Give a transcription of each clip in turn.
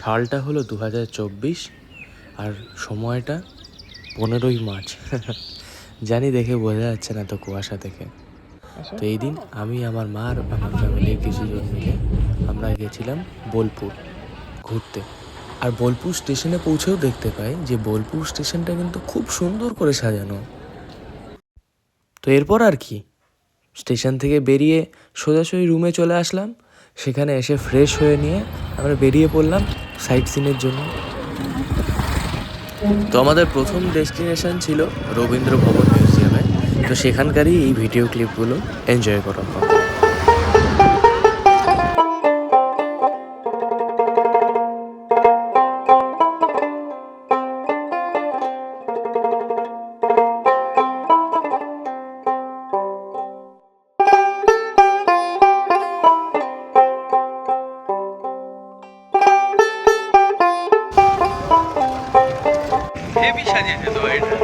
সালটা হলো 2024 আর সময়টা 15ই মার্চ। জানি দেখে বোঝা যাচ্ছে না তো কুয়াশা থেকে। তো এই দিন আমি আমার মা আর আমার ফ্যামিলির কিছুজন মিলে আমরা গেছিলাম বোলপুর ঘুরতে। আর বোলপুর স্টেশনে পৌঁছেও দেখতে পাই যে বোলপুর স্টেশনটা কিন্তু খুব সুন্দর করে সাজানো। তো এরপর আর কি, স্টেশন থেকে বেরিয়ে সোজাসুজি রুমে চলে আসলাম। সেখানে এসে ফ্রেশ হয়ে নিয়ে আমরা বেরিয়ে পড়লাম সাইট সিনের জন্য। তো আমাদের প্রথম ডেস্টিনেশন ছিল রবীন্দ্র ভবন মিউজিয়ামে। তো সেখানকারই এই ভিডিও ক্লিপগুলো এনজয় করা হয়। হেভি সাজিয়েছে তো এটা।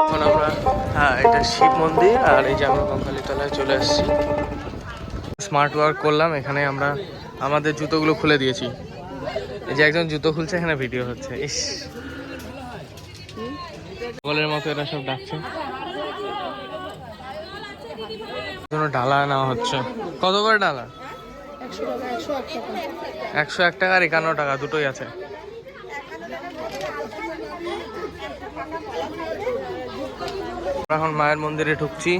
এখন আমরা এটা শিব মন্দির আর এই যে আমরা কঙ্কালীতলায় চলে আসছি। স্মার্ট ওয়ার্ক করলাম, এখানে আমরা আমাদের জুতোগুলো খুলে দিয়েছি। এই যে একজন জুতো খুলছে, এখানে ভিডিও হচ্ছে। ইস, বলের মতো এরা সব ডাকছে। ডালা নেওয়া হচ্ছে। কত করে ডালা? 101 টাকা আর 51 টাকা, দুটোই আছে। এখন মায়ের মন্দিরে ঢুকছি।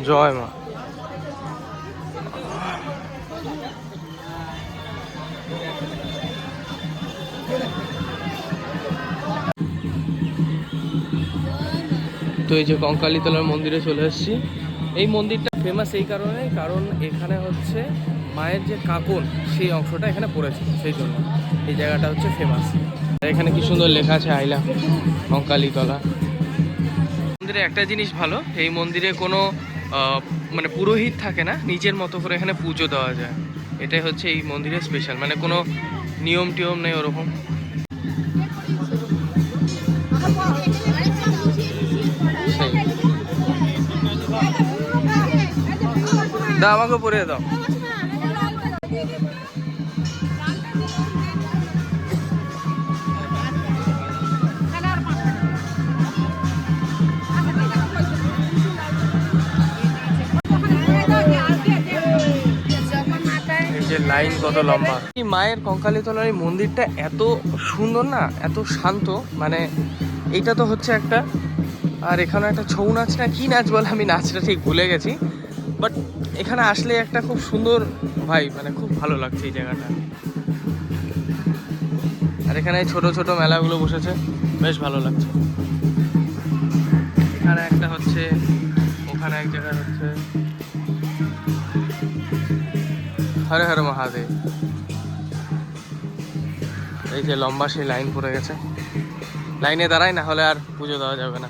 জয় মা। তো এই যে কঙ্কালীতলার মন্দিরে চলে এসেছি। এই মন্দিরটা ফেমাস এই কারণে, কারণ এখানে হচ্ছে মায়ের যে কাকন সেই অংশটা এখানে পড়েছে, সেই জন্য এই জায়গাটা হচ্ছে ফেমাস। এখানে কি সুন্দর লেখা আছে আই লাভ কঙ্কালীতলা। মন্দিরে একটা জিনিস ভালো, এই মন্দিরে কোনো মানে পুরোহিত থাকে না, নিজের মতো করে এখানে পুজো দেওয়া যায়। এটাই হচ্ছে এই মন্দিরের স্পেশাল, মানে কোনো নিয়ম টিয়ম নেই ওরকম। দাও, আমাকে পরিয়ে দাও। লাইন কত লম্বা। এই মায়ের কঙ্কালীতলার এই মন্দিরটা এত সুন্দর না, এত শান্ত, মানে এইটা তো হচ্ছে একটা, আর এখানে একটা ছৌ নাচ না কি নাচ বলে, আমি নাচটা ঠিক ভুলে গেছি। বাট এখানে আসলে একটা খুব সুন্দর ভাই, মানে খুব ভালো লাগছে এই জায়গাটা। আর এখানে ছোট ছোট মেলাগুলো বসেছে, বেশ ভালো লাগছে। এখানে একটা হচ্ছে, ওখানে এক জায়গায় হচ্ছে। হরে হরে মহাদেব। এই যে লম্বা সেই লাইন পড়ে গেছে, লাইনে দাঁড়াই, না হলে আর পুজো দেওয়া যাবে না।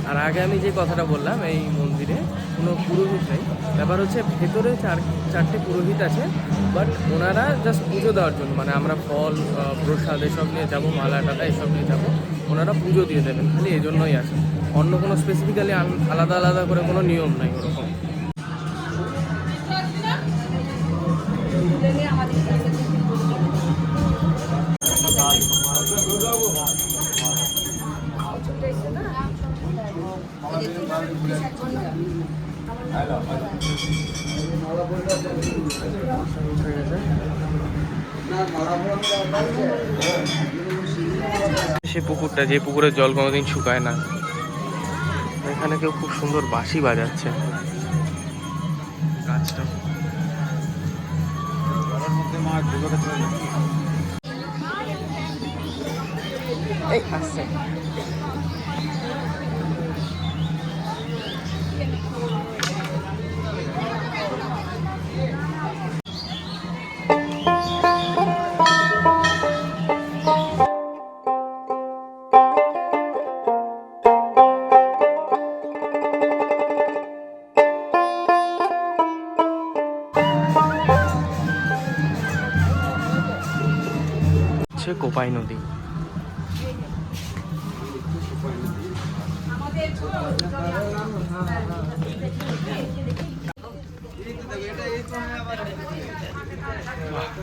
আর আগে আমি যে কথাটা বললাম, এই মন্দিরে কোনো পুরোহিত নেই। ব্যাপার হচ্ছে ভেতরে চারটে পুরোহিত আছে, বাট ওনারা জাস্ট পুজো দেওয়ার জন্য, মানে আমরা ফল প্রসাদ এসব নিয়ে যাবো, মালা টালা এসব নিয়ে যাবো, ওনারা পুজো দিয়ে দেবেন, খালি এই জন্যই আছে। অন্য কোনো স্পেসিফিক্যালি আলাদা আলাদা করে কোনো নিয়ম নাই ওরকম। সে পুকুরটা, যে পুকুরের জল কোনোদিন শুকায় না, এখানে কেউ খুব সুন্দর বাঁশি বাজাচ্ছে। গাছটা এই আসছে। হচ্ছে কোপাই নদী।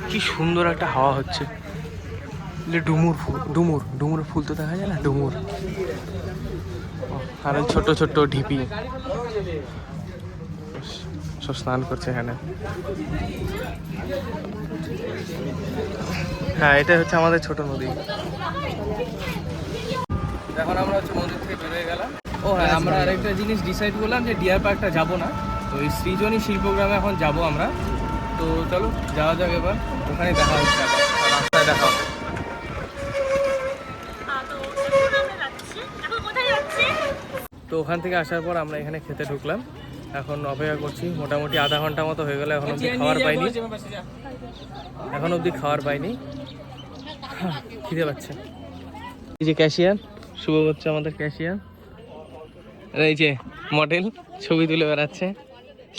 কি সুন্দর একটা হাওয়া হচ্ছে। ডুমুর ফুল, ডুমুর ফুল তো দেখা যায় না, ডুমুর। আর ছোট ছোট ঢিপি, সব স্নান করছে এখানে। হ্যাঁ, এটা হচ্ছে আমাদের ছোট নদী। এখন আমরা হচ্ছে মন্দির থেকে বেরিয়ে গেলাম। ও হ্যাঁ, আমরা আরেকটা জিনিস ডিসাইড করলাম যে ডিয়ার পার্কটা যাবো না, তো এই সৃজনী শিল্পগ্রামে এখন যাব আমরা। তো চলো যাওয়া যাক এবার, ওখানে দেখা হচ্ছে, আবার রাস্তায় দেখা হবে। তো ওখান থেকে আসার পর আমরা এখানে খেতে ঢুকলাম, এখন অপেক্ষা করছি। মোটামুটি আধা ঘন্টা মতো হয়ে গেল, এখন অবধি খাওয়ার পাইনি। খিদে পাচ্ছে। এই যে ক্যাশিয়ার শুভ হচ্ছে আমাদের ক্যাশিয়ার, এই যে মডেল ছবি তুলে বেড়াচ্ছে,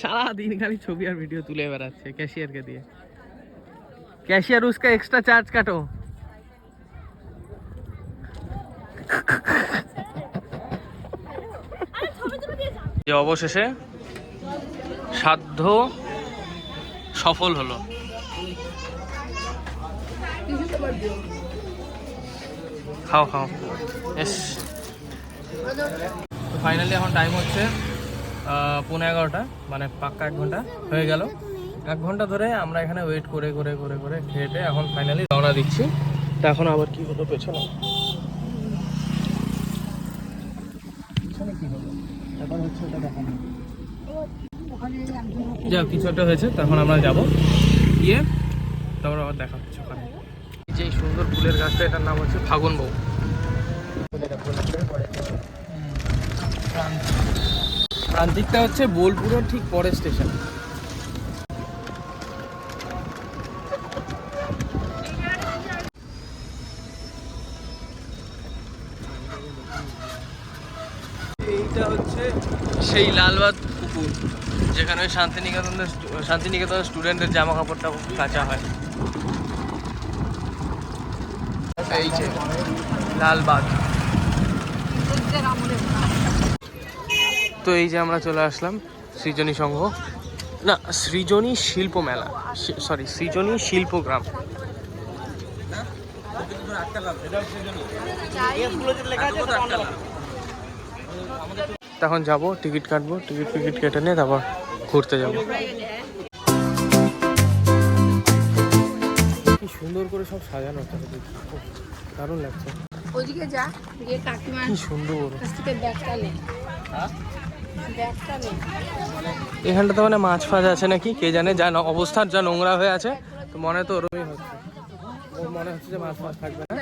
সারাদিন খালি ছবি আর ভিডিও তুলে বেড়াচ্ছে ক্যাশিয়ারকে দিয়ে। ক্যাশিয়ার উসকা এক্সট্রা চার্জ কাটো। যে অবশেষে সাধ্য সফল হলো। খাও এস। তো ফাইনালি এখন টাইম হচ্ছে 11:15, মানে পাক্কা 1 ঘন্টা হয়ে গেল। 1 ঘন্টা ধরে আমরা এখানে ওয়েট করে খেয়ে এখন ফাইনালি রওনা দিচ্ছি। তো এখন আবার কি হলো পেছনে, যাও কিছু একটা হয়েছে, তখন আমরা যাবো, গিয়ে তারপর আবার দেখা হচ্ছে ওখানে। যে সুন্দর ফুলের গাছটা, এটার নাম হচ্ছে ফাগুন বউ। প্রান্তিকটা হচ্ছে বোলপুরের ঠিক পরের স্টেশন। এইটা হচ্ছে সেই লালবাগ পুকুর, যেখানে শান্তিনিকেতনের স্টুডেন্টদের জামা কাপড়টা কাচা হয়। এই যে লালবাগ। তো এই যে আমরা চলে আসলাম সৃজনী সংঘ, না সৃজনী শিল্প মেলা, সরি সৃজনী শিল্পগ্রাম। তখন যাব, টিকিট কাটবো, টিকিট কেটে নিয়ে তারপর ঘুরতে যাব। কি সুন্দর করে সব সাজানো, দারুণ লাগছে। ওদিকে যা, গিয়ে কাকিমা কি সুন্দর। ব্যাগটা নে, ব্যাগটা নে। এখানটাতে মানে মাছ ফাছ আছে নাকি কে জানে, যা অবস্থার যা নোংরা হয়ে আছে, তো মনে তো ওরকমই হচ্ছে, মনে হচ্ছে যে মাছ ফাছ থাকবে না।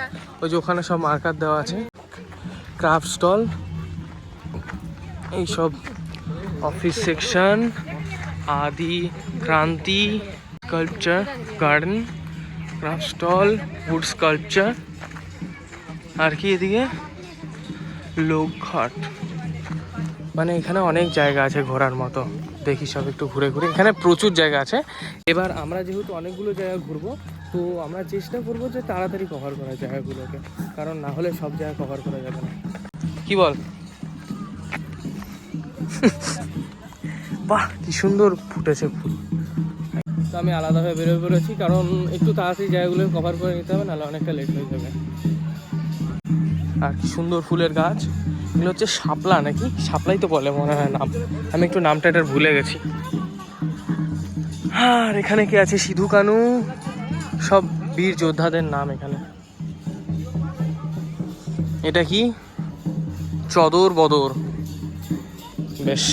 ওই যে ওখানে সব মার্কার দেওয়া আছে, ক্রাফট স্টল, এইসব অফিস সেকশন, আদি ক্রান্তি sculpture garden, craft stall, wood sculpture, আর কি এদিকে লোকঘাট। মানে এখানে অনেক জায়গা আছে ঘোরার মতো, দেখি সব একটু ঘুরে এখানে প্রচুর জায়গা আছে। এবার আমরা যেহেতু অনেকগুলো জায়গা ঘুরবো, তো আমরা চেষ্টা করবো যে তাড়াতাড়ি কভার করার জায়গাগুলোকে, কারণ না হলে সব জায়গা কভার করা যাবে না। কি বল? বাহ কি সুন্দর ফুটেছে ফুল। তো আমি আলাদাভাবে বেরোয় পড়েছি, কারণ একটু তাড়াতাড়ি জায়গাগুলো কভার করে নিতে হবে, নাহলে অনেকটা লেট হয়ে যাবে। আর কি সুন্দর ফুলের গাছ, এগুলো হচ্ছে শাপলা নাকি, শাপলাই তো বলে মনে হয় নাম, আমি একটু নামটা এটার ভুলে গেছি। আর এখানে কি আছে, সিধু কানু, সব বীর যোদ্ধাদের নাম এখানে। এটা কি চদর বদর, বেশ।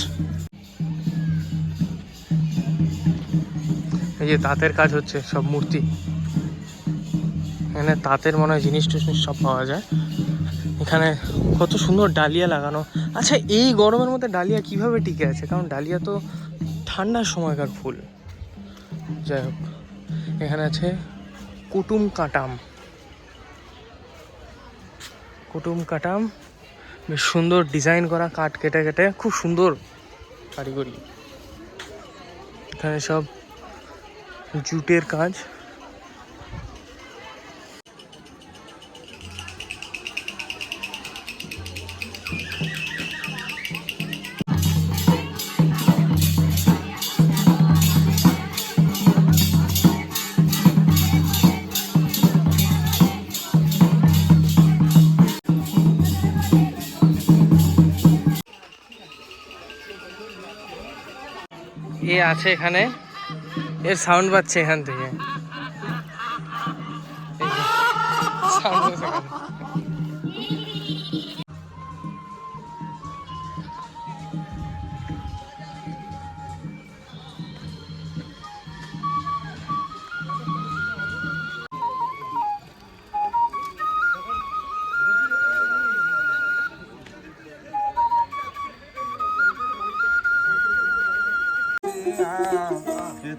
এই যে তাঁতের কাজ হচ্ছে, সব মূর্তি, এখানে তাঁতের মনে হয় জিনিস টিনিস সব পাওয়া যায়। এখানে কত সুন্দর ডালিয়া লাগানো। আচ্ছা এই গরমের মধ্যে ডালিয়া কিভাবে টিকে আছে, কারণ ডালিয়া তো ঠান্ডার সময়কার ফুল। যাই হোক, এখানে আছে কুটুম কাটাম, বেশ সুন্দর ডিজাইন করা, কাঠ কেটে খুব সুন্দর কারিগরি। এখানে সব জুটের কাজ, আছে এখানে, এর সাউন্ড পাচ্ছে এখান থেকে। সাউন্ড পাচ্ছে এখানে।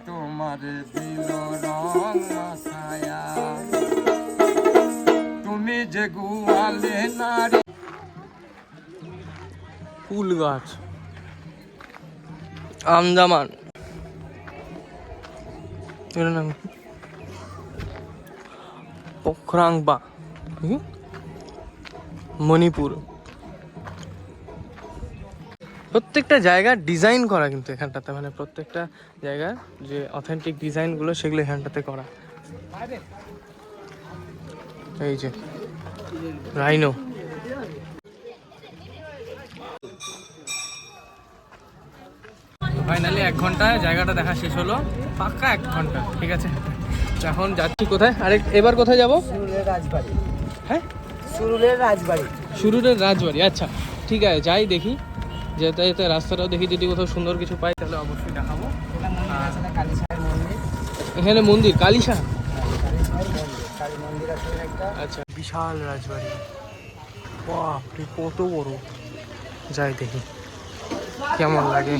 তোমার দিল রং মাখায়া, তুমি যে গুয়ালে নারী। ফুল গাছ, আন্দামান, এর নাম কি? পোখরাংবা, মণিপুর। প্রত্যেকটা জায়গা ডিজাইন করা কিন্তু এখানটাতে, মানে প্রত্যেকটা জায়গা যে অথেন্টিক ডিজাইনগুলো সেগুলো এখানটাতে করা। এই যে রাইনো, ফাইনালি 1 ঘন্টায় জায়গাটা দেখা শেষ হলো, পাক্কা 1 ঘন্টা। ঠিক আছে, এখন যাচ্ছি কোথায়? এবার কোথায় যাব? সুরুলের রাজবাড়ি। হ্যাঁ, সুরুলের রাজবাড়ি। সুরুলের রাজবাড়ি। আচ্ছা ঠিক আছে, যাই দেখি, যেতে যেতে রাস্তাটাও দেখি, যদি কোথাও সুন্দর কিছু পাই তাহলে অবশ্যই দেখাবো। এখানে মন্দির কালীশাহ। আচ্ছা, বিশাল রাজবাড়ি, বাপরে কত বড়। যাই দেখি কেমন লাগে।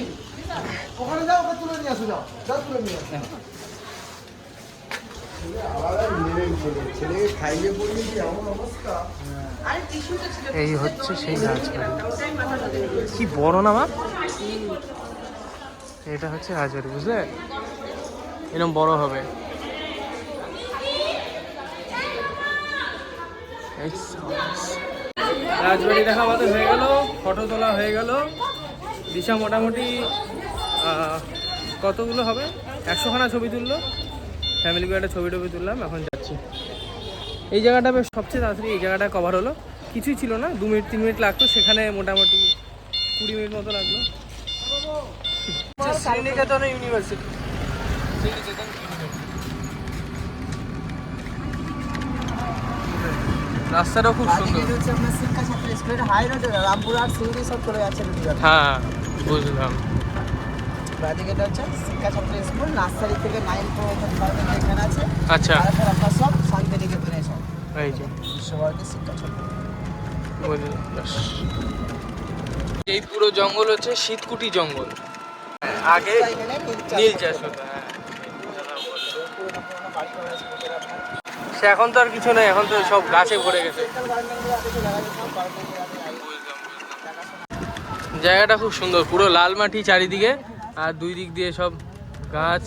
এই হচ্ছে সেই রাজবাড়ি, কি বড় না মা? এটা হচ্ছে রাজবাড়ি, বুঝলে? এরকম বড় হবে। রাজবাড়ি দেখা আমাদের হয়ে গেল, ফটো তোলা হয়ে গেল। দিশা মোটামুটি কতগুলো হবে, 100খানা ছবি তুললো, ফ্যামিলি করে একটা ছবি টবি তুললাম। এখন যাচ্ছি। এই জায়গাটা বেশ সবচেয়ে তাড়াতাড়ি এই জায়গাটা কভার হলো, কিছুই ছিল না, 2 মিনিট 3 মিনিট লাগতো, সেখানে মোটামুটি 20 মিনিট মতো লাগলো। শ্রীনিকেতন ইউনিভার্সিটি, রাস্তাটাও খুব সুন্দর। হ্যাঁ বুঝলাম। নার্সারি থেকে 9 পর্যন্ত এখানে আছে। আচ্ছা, আপনার সব শান্তিনিকেতনে সব এই যে বিশ্বভারতী শিক্ষা ছাত্র। বুঝলাম। এই পুরো জঙ্গল হচ্ছে শীতকুটি জঙ্গল, আগে নীল চাষ হতো। হ্যাঁ, সে এখন তো আর কিছু নেই, এখন তো সব গাছে ভরে গেছে। জায়গাটা খুব সুন্দর, পুরো লাল মাটি চারিদিকে, আর 2 দিক দিয়ে সব গাছ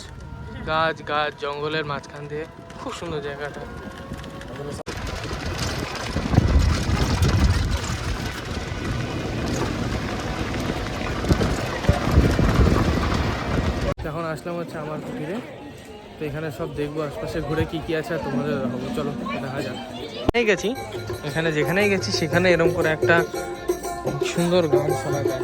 গাছ গাছ, জঙ্গলের মাঝখান দিয়ে খুব সুন্দর জায়গাটা। এখন আসলাম হচ্ছে আমার কুটিরে, তো এখানে সব দেখবো, আশপাশে ঘুরে কি কি আছে আর তোমাদের দেখাবো। চলো দেখা যাক। গেছি এখানে, যেখানেই গেছি সেখানে এরকম করে একটা সুন্দর গান শোনা যায়।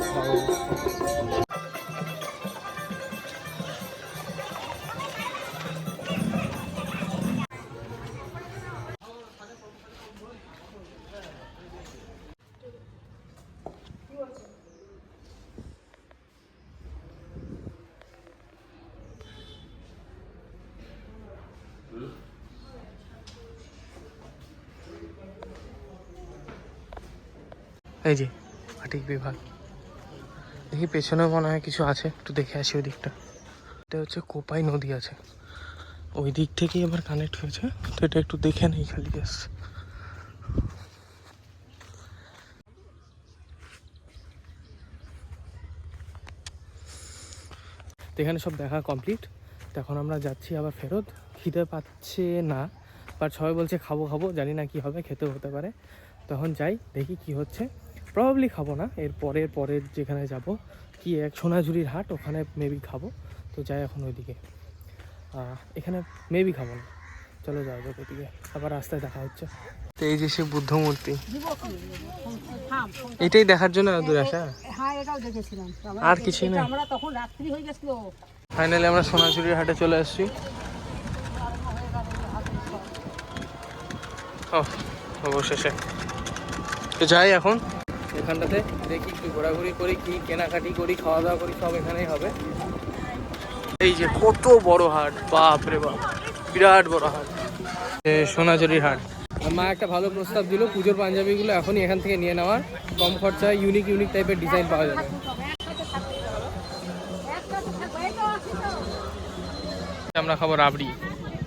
এই যে সঠিক বিভাগ, দেখি পেছনে মনে হয় কিছু আছে, একটু দেখে আসি ওই দিকটা। এটা হচ্ছে কোপাই নদী আছে, ওই দিক থেকেই আবার কানেক্ট হয়েছে, তো এটা একটু দেখে নেই খালি ব্যাস। তো এখানে সব দেখা কমপ্লিট, তো এখন আমরা যাচ্ছি আবার ফেরত। খিদে পাচ্ছে না, বাট সবাই বলছে খাবো খাবো, জানি না কি হবে, খেতেও হতে পারে। তখন যাই দেখি কি হচ্ছে, প্রবাবলি খাবো না, এর পরের যেখানে যাব কি এক সোনাঝুরির হাট, ওখানে মেবি খাবো। তো যাই এখন ওইদিকে, এখানে মেবি খাবো না, চলো যাওয়া যাক ওইদিকে, আবার রাস্তায় দেখা হচ্ছে। তো এই যে সে বুদ্ধ মূর্তি, এটাই দেখার জন্য দূরে আসা। হ্যাঁ, এটাও দেখেছিলাম, আর কিছুই না। আমরা তখন রাত্রি হয়ে গেছিল। ফাইনালি আমরা সোনাঝুরির হাটে চলে এসেছি। অবশেষে তো যাই এখন এখানটাতে, দেখি একটু ঘোরাঘুরি করি, কি কেনাকাটি করি, খাওয়া দাওয়া করি, সব এখানেই হবে। এই যে কত বড় হাট, বাপ রে বাপ, বিরাট বড় হাট, সোনাঝুরির হাট। মা একটা ভালো প্রস্তাব দিল, পুজোর পাঞ্জাবিগুলো এখনই এখান থেকে নিয়ে নেওয়ার, কম খরচায় ইউনিক ইউনিক টাইপের ডিজাইন পাওয়া যাবে। আমরা খাবো রাবড়ি,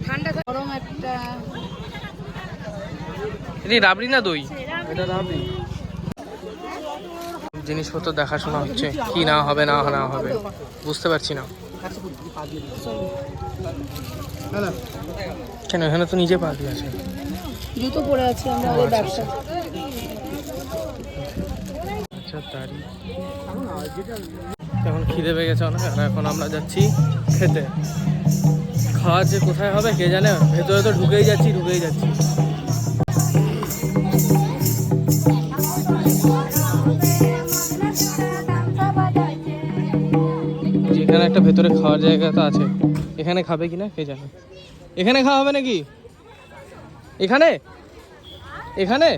ঠান্ডা গরম একটা এটা রাবড়ি না দই? এটা রাবড়ি। জিনিসপত্র দেখাশোনা হচ্ছে, কি না হবে না না হবে বুঝতে পারছি না। কেন এখানে তো নিজে পা দিয়ে আছে, জুতো পরে আছে, আমরা ওই ব্যবসা। আচ্ছা তারি, এখন খিদে পেয়ে গেছে অনেক, আর এখন আমরা যাচ্ছি খেতে। খাওয়া যে কোথায় হবে কে জানে, ভেতরে তো ঢুকেই যাচ্ছি। যেখানে একটা ভেতরে খাওয়ার জায়গা তো আছে, এখানে খাবে কিনা কে জানে। এখানে খাওয়া হবে নাকি? এখানে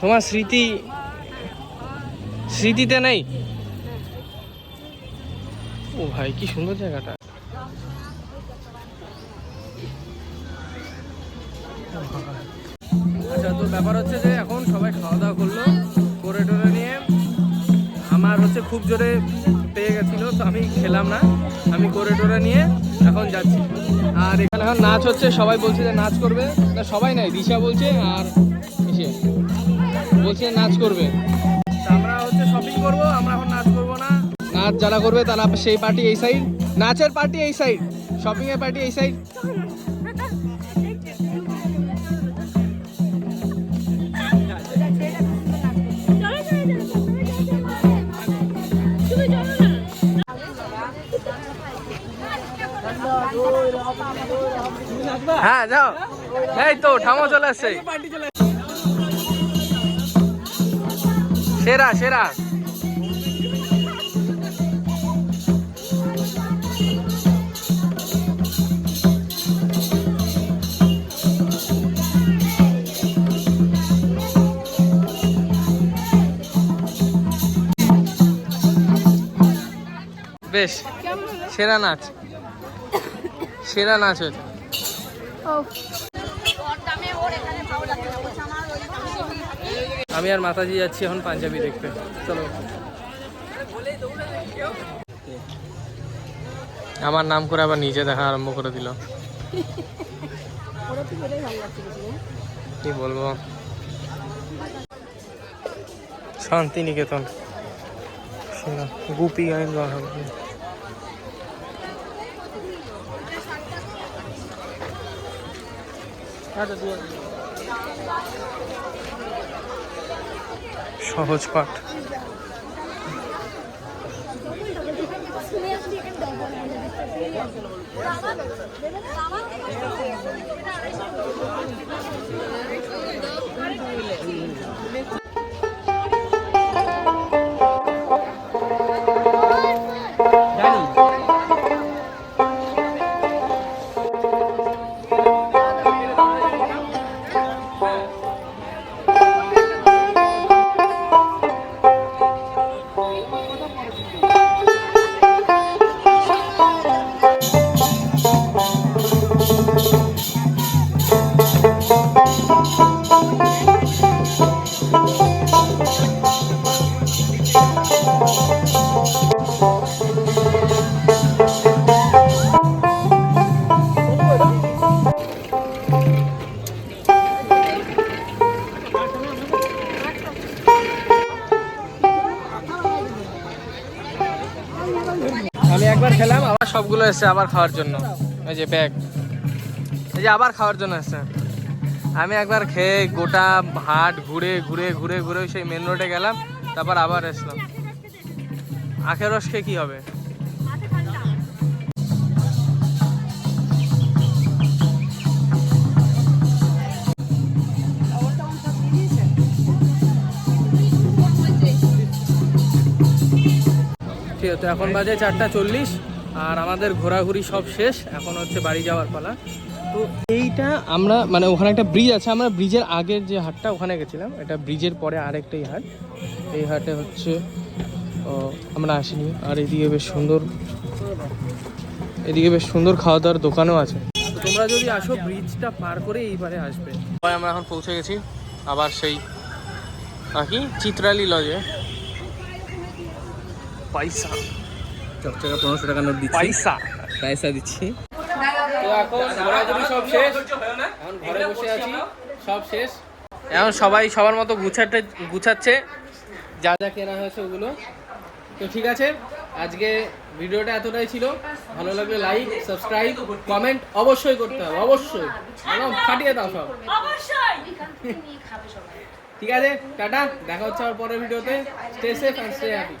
তোমার স্মৃতিতে নেই? ও ভাই কি সুন্দর জায়গাটা। আচ্ছা, তো ব্যাপার হচ্ছে যে এখন সবাই খাওয়া দাওয়া করলো করে টোরে নিয়ে, আমার হচ্ছে খুব জোরে পেয়ে গেছিলো, তো আমি খেলাম না, আমি করে টোরে নিয়ে এখন যাচ্ছি। আর এখানে এখন নাচ হচ্ছে, সবাই বলছে যে নাচ করবে, না সবাই নাই, দিশা বলছে আর এসে বলছে নাচ করবে। আমরা হচ্ছে শপিং করবো, আমরা এখন নাচ করবো না। নাচ যারা করবে তারা সেই পার্টি এই সাইড, নাচের পার্টি এই সাইড, শপিং এর পার্টি এই সাইড। হ্যাঁ যাও, এই তো ঠামো চলে আসছে, সেরা সেরা। বেশ সেরা নাচ, সেরা নাচ হয়েছে। আমি আর মাতাজি যাচ্ছি এখন পাঞ্জাবি দেখতে, চলো। আমার নাম করে আবার নিজে দেখা আরম্ভ করে দিল, কি বলবো। শান্তিনিকেতন, গুপি গাইন সহজ পাঠ। আমি একবার খেলাম, আবার সবগুলো এসছে আবার খাওয়ার জন্য। এই যে ব্যাগ, এই যে আবার খাওয়ার জন্য এসছে। আমি একবার খেয়ে গোটা হাট ঘুরে ঘুরে ঘুরে ঘুরে সেই মেন রোডে গেলাম, তারপর আবার এসলাম। আখের রস খেয়ে কি হবে? তো এখন বাজে 4:40 আর আমাদের ঘোরাঘুরি সব শেষ, এখন হচ্ছে বাড়ি যাওয়ার পালা। তো এইটা আমরা মানে ওখানে একটা ব্রিজ আছে, আমরা ব্রিজের আগের যে হাটটা ওখানে গেছিলাম, এটা ব্রিজের পরে আরেকটাই হাট। এই হাটে হচ্ছে আমরা আসিনি। আর এদিকে বেশ সুন্দর খাওয়া দাওয়ার দোকানও আছে। তো তোমরা যদি আসো ব্রিজটা পার করে এইবারে আসবে। আমরা এখন পৌঁছে গেছি আবার সেই কি চিত্রালী লজে। পয়সা চকচকা 1500 টাকা নোট দিচ্ছি, পয়সা দিচ্ছি। তো এখন ঘোরাঘুরি সব শেষ, এখন ঘরে বসে আছি, সব শেষ। এখন সবাই সবার মতো গুছাচ্ছে যা যা কেনা হয়েছে ওগুলো। তো ঠিক আছে, আজকে ভিডিওটা এতটাই ছিল। ভালো লাগলে লাইক, সাবস্ক্রাইব, কমেন্ট অবশ্যই করতে হবে, অবশ্যই একদম ফাটিয়ে দাও সব। ঠিক আছে, টাটা, দেখা হচ্ছে আবার পরের ভিডিওতে। Stay safe and stay happy.